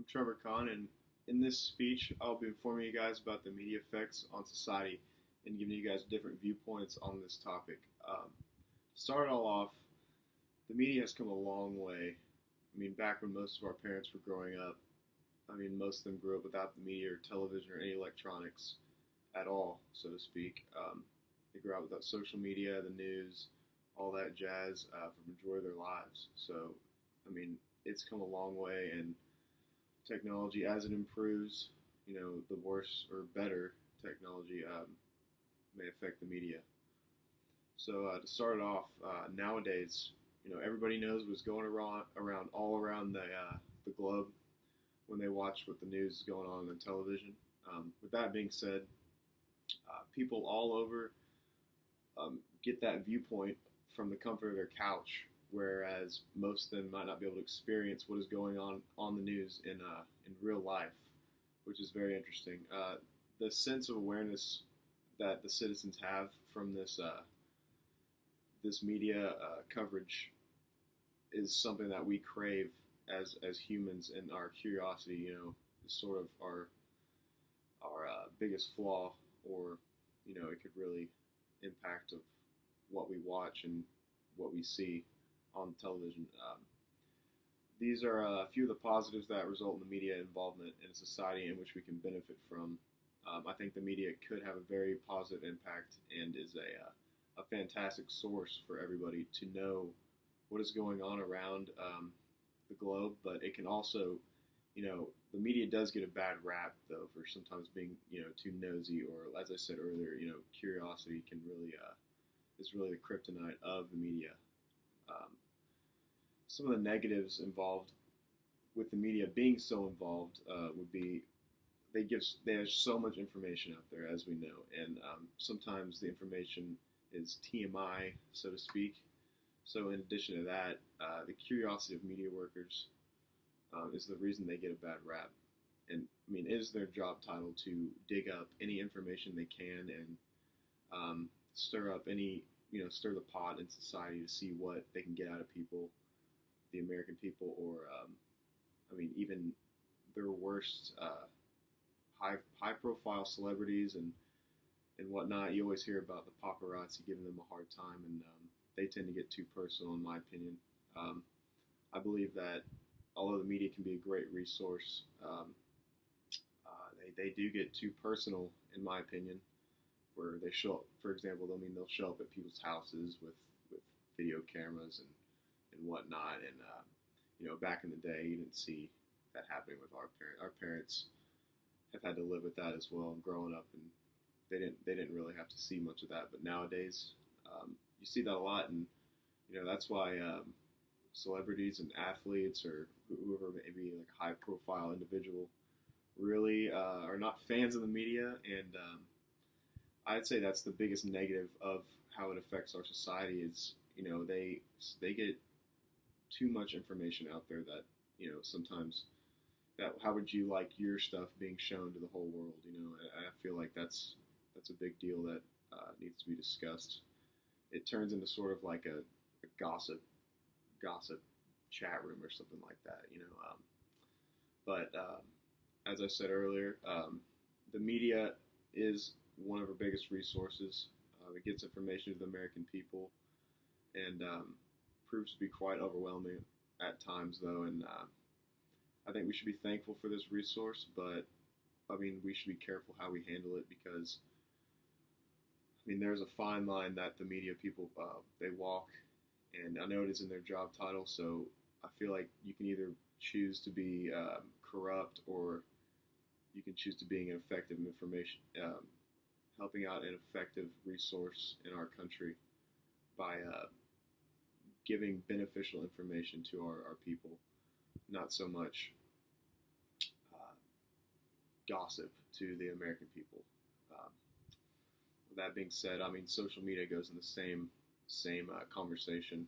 I'm Trevor Kahn, and in this speech, I'll be informing you guys about the media effects on society and giving you guys different viewpoints on this topic. To start it all off, the media has come a long way. Back when most of our parents were growing up, most of them grew up without the media or television or any electronics at all, so to speak. They grew up without social media, the news, all that jazz for the majority of their lives. So, it's come a long way, and technology, as it improves, the worse or better technology may affect the media. So to start it off, nowadays, everybody knows what's going around all around the globe when they watch what the news is going on television. With that being said, people all over get that viewpoint from the comfort of their couch, whereas most of them might not be able to experience what is going on the news in real life, which is very interesting. The sense of awareness that the citizens have from this media coverage is something that we crave as humans, and our curiosity, is sort of our biggest flaw, or it could really impact of what we watch and what we see on television. These are a few of the positives that result in the media involvement in a society in which we can benefit from. I think the media could have a very positive impact and is a fantastic source for everybody to know what is going on around the globe, but it can also, the media does get a bad rap, though, for sometimes being, too nosy, or as I said earlier, curiosity can really, is really the kryptonite of the media. Some of the negatives involved with the media being so involved would be there's so much information out there, as we know, and sometimes the information is TMI, so to speak. So in addition to that, the curiosity of media workers is the reason they get a bad rap. And it is their job title to dig up any information they can and stir up any, stir the pot in society to see what they can get out of people, the American people, or even their worst high profile celebrities and whatnot. You always hear about the paparazzi giving them a hard time, and they tend to get too personal, in my opinion. I believe that although the media can be a great resource, they do get too personal, in my opinion, where they show up, for example, they'll show up at people's houses with video cameras and whatnot, and back in the day, you didn't see that happening with our parents. Our parents have had to live with that as well, and growing up, and they didn't really have to see much of that. But nowadays, you see that a lot, and that's why celebrities and athletes, or whoever may be like a high profile individual, really are not fans of the media, and I'd say that's the biggest negative of how it affects our society. Is they get too much information out there that sometimes that how would you like your stuff being shown to the whole world? I feel like that's a big deal that needs to be discussed. It turns into sort of like a gossip chat room or something like that, But as I said earlier, the media is one of our biggest resources. It gets information to the American people, and proves to be quite overwhelming at times, though. And I think we should be thankful for this resource, but we should be careful how we handle it, because there's a fine line that the media people they walk, and I know it is in their job title. So I feel like you can either choose to be corrupt, or you can choose to being an effective information, helping out an effective resource in our country by giving beneficial information to our people, not so much gossip to the American people. With that being said, social media goes in the same conversation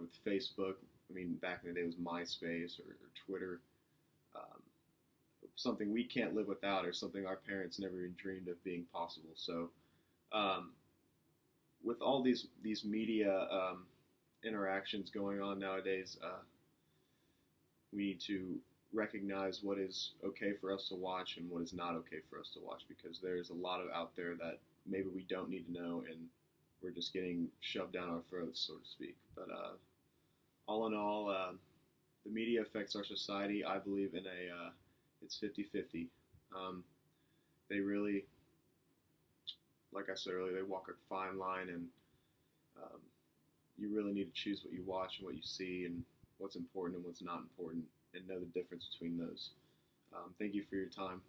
with Facebook. Back in the day it was MySpace or Twitter. Something we can't live without, or something our parents never even dreamed of being possible. So, with all these media interactions going on nowadays, we need to recognize what is okay for us to watch and what is not okay for us to watch, because there's a lot of out there that maybe we don't need to know, and we're just getting shoved down our throats, so to speak. But all in all, the media affects our society. I believe in it's 50-50. They really, like I said earlier, they walk a fine line, and um, you really need to choose what you watch and what you see and what's important and what's not important, and know the difference between those. Thank you for your time.